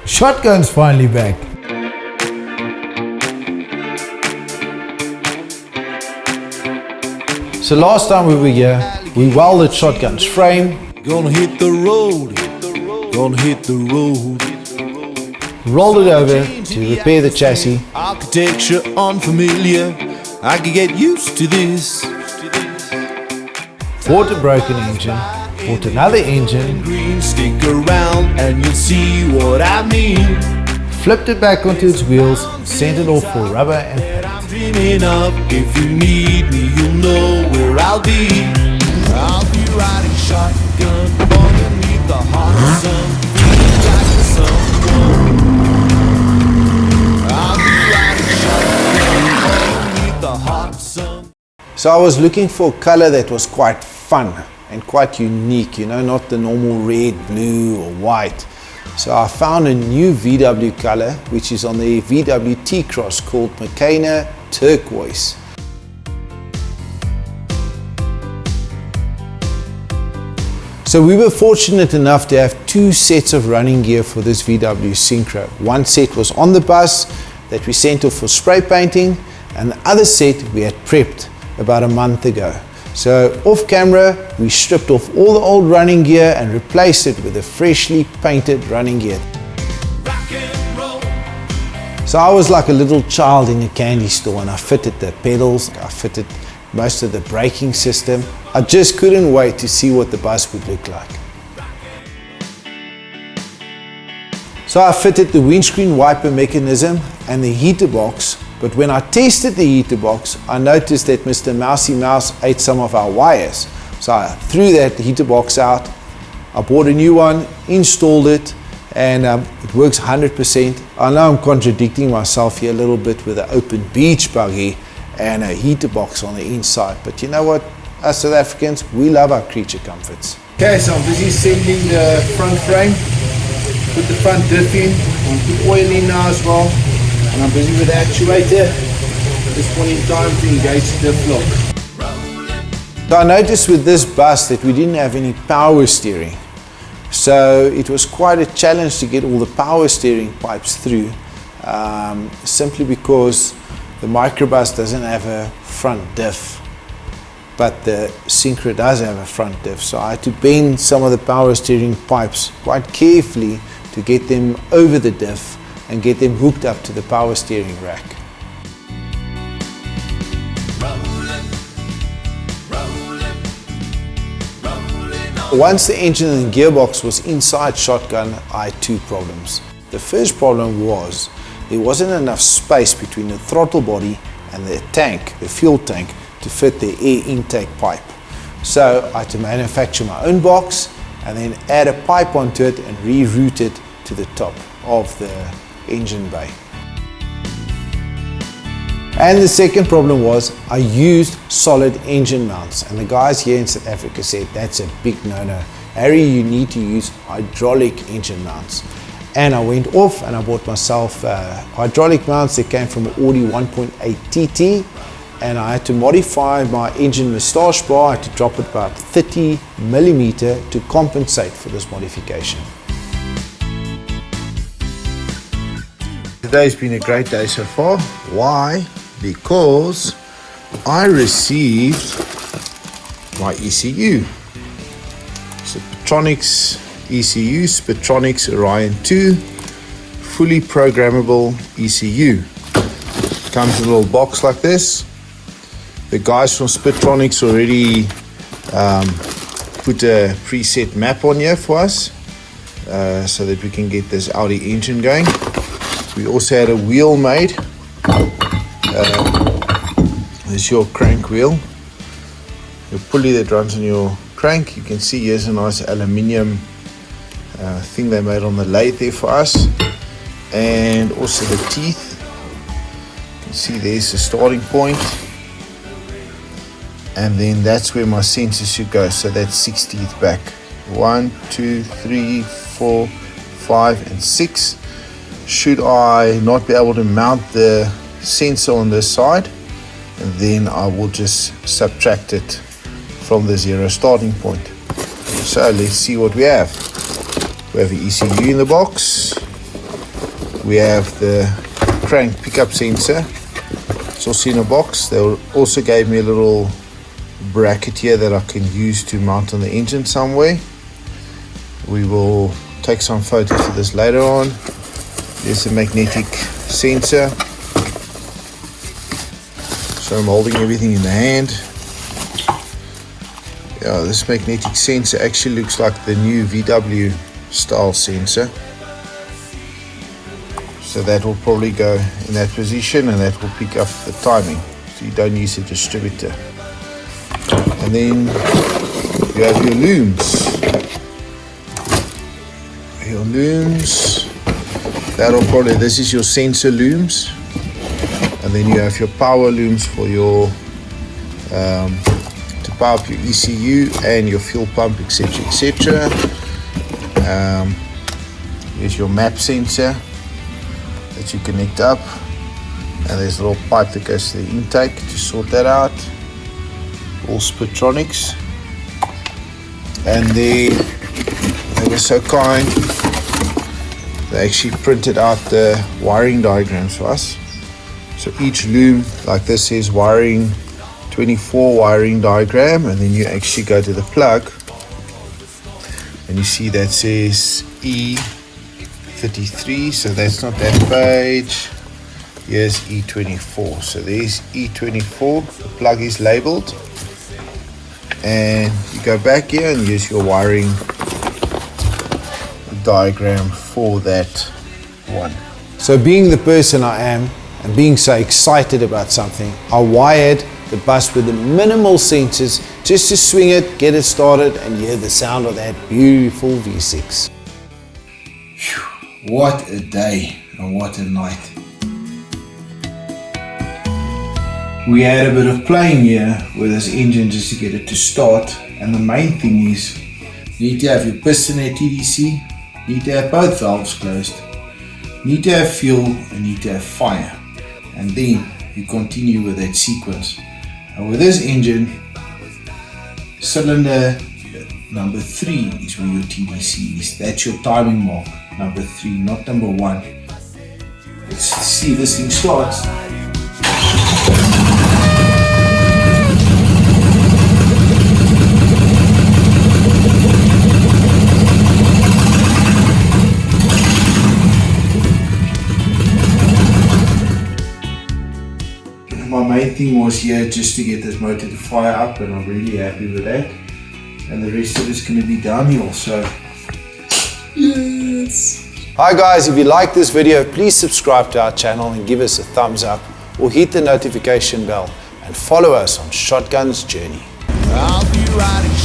Shotgun's finally back. So last time we were here, we welded Shotgun's frame. Gonna hit the road, gonna hit the road. Rolled it over to repair the chassis. Architecture unfamiliar, I could get used to this. Bought a broken engine, bought another engine, Green, stick around and you'll see what I mean. flipped it back onto its wheels, sent it off for rubber and paint. I'm dreaming of, if you need me, you'll know where I'll be. I'll be riding shotgun underneath the hot sun, feeling like someone. I'll be riding shotgun underneath the hot sun. So I was looking for a color that was quite fun and quite unique, you know, not the normal red, blue or white. So I found a new VW color, which is on the VW T-Cross, called Makena Turquoise. So we were fortunate enough to have two sets of running gear for this VW Syncro. One set was on the bus that we sent off for spray painting, and the other set we had prepped about a month ago. So off camera, we stripped off all the old running gear and replaced it with a freshly painted running gear. So I was like a little child in a candy store, and I fitted the pedals, I fitted most of the braking system. I just couldn't wait to see what the bus would look like. So I fitted the windscreen wiper mechanism and the heater box, but when I tested the heater box, I noticed that Mr. Mousy Mouse ate some of our wires. So I threw that heater box out, I bought a new one, installed it, and it works 100%. I know I'm contradicting myself here a little bit with an open beach buggy and a heater box on the inside, but you know what? Us South Africans, we love our creature comforts. Okay, so I'm busy sanding the front frame. Put the front diff in, I'll put oil in now as well, and I'm busy with the actuator at this point in time to engage the diff lock. So I noticed with this bus that we didn't have any power steering, so it was quite a challenge to get all the power steering pipes through, simply because the microbus doesn't have a front diff, but the Syncro does have a front diff, so I had to bend some of the power steering pipes quite carefully to get them over the diff and get them hooked up to the power steering rack. Once the engine and gearbox was inside Shotgun, I had two problems. The first problem was there wasn't enough space between the throttle body and the tank, the fuel tank, to fit the air intake pipe. So I had to manufacture my own box and then add a pipe onto it and reroute it to the top of the engine bay. And the second problem was I used solid engine mounts, and the guys here in South Africa said that's a big no-no. Harry, you need to use hydraulic engine mounts. And I went off and I bought myself hydraulic mounts that came from an Audi 1.8 TT, and I had to modify my engine moustache bar. I had to drop it about 30mm to compensate for this modification. Today's been a great day so far. Why? Because I received my ECU. It's a Petronix ECU, Petronix Orion 2, fully programmable ECU. Comes in a little box like this. The guys from Petronix already put a preset map on here for us so that we can get this Audi engine going. We also had a wheel made. This is your crank wheel. Your pulley that runs on your crank. You can see here's a nice aluminium thing they made on the lathe there for us. And also the teeth. You can see there's the starting point. And then that's where my sensor should go. So that's 6 teeth back. 1, 2, 3, 4, 5, and 6. Should I not be able to mount the sensor on this side, and then I will just subtract it from the 0 starting point. So let's see what we have. We have an ECU in the box. we have the crank pickup sensor. It's also in a box. They also gave me a little bracket here that I can use to mount on the engine somewhere. We will take some photos of this later on. There's a magnetic sensor. So I'm holding everything in the hand. Yeah, this magnetic sensor actually looks like the new VW style sensor. So that will probably go in that position and that will pick up the timing. So you don't use a distributor. And then you have your looms. Your looms. That'll probably, this is your sensor looms. And then you have your power looms for your to power up your ECU and your fuel pump, etc, etc. Here's your map sensor that you connect up, and there's a little pipe that goes to the intake to sort that out. All Spitronics. And they were so kind, they actually printed out the wiring diagrams for us. So each loom like this is wiring 24 wiring diagram, and then you actually go to the plug and you see that says E33, so that's not that page. Here's E24, so there's E24, the plug is labeled, and you go back here and use your wiring diagram for that one. So being the person I am and being so excited about something, I wired the bus with the minimal sensors just to swing it, get it started, and hear the sound of that beautiful V6. Whew, what a day and what a night. We had a bit of playing here with this engine just to get it to start, and the main thing is you need to have your piston at TDC, you need to have both valves closed, you need to have fuel, and you need to have fire, and then you continue with that sequence. And with this engine, cylinder number 3 is where your TDC is. That's your timing mark, number 3, not number 1. Let's see if this thing starts. My main thing was here just to get this motor to fire up, and I'm really happy with that. And the rest of it's going to be downhill, so yes! Hi guys, if you like this video, please subscribe to our channel and give us a thumbs up, or hit the notification bell and follow us on Shotgun's journey. I'll be riding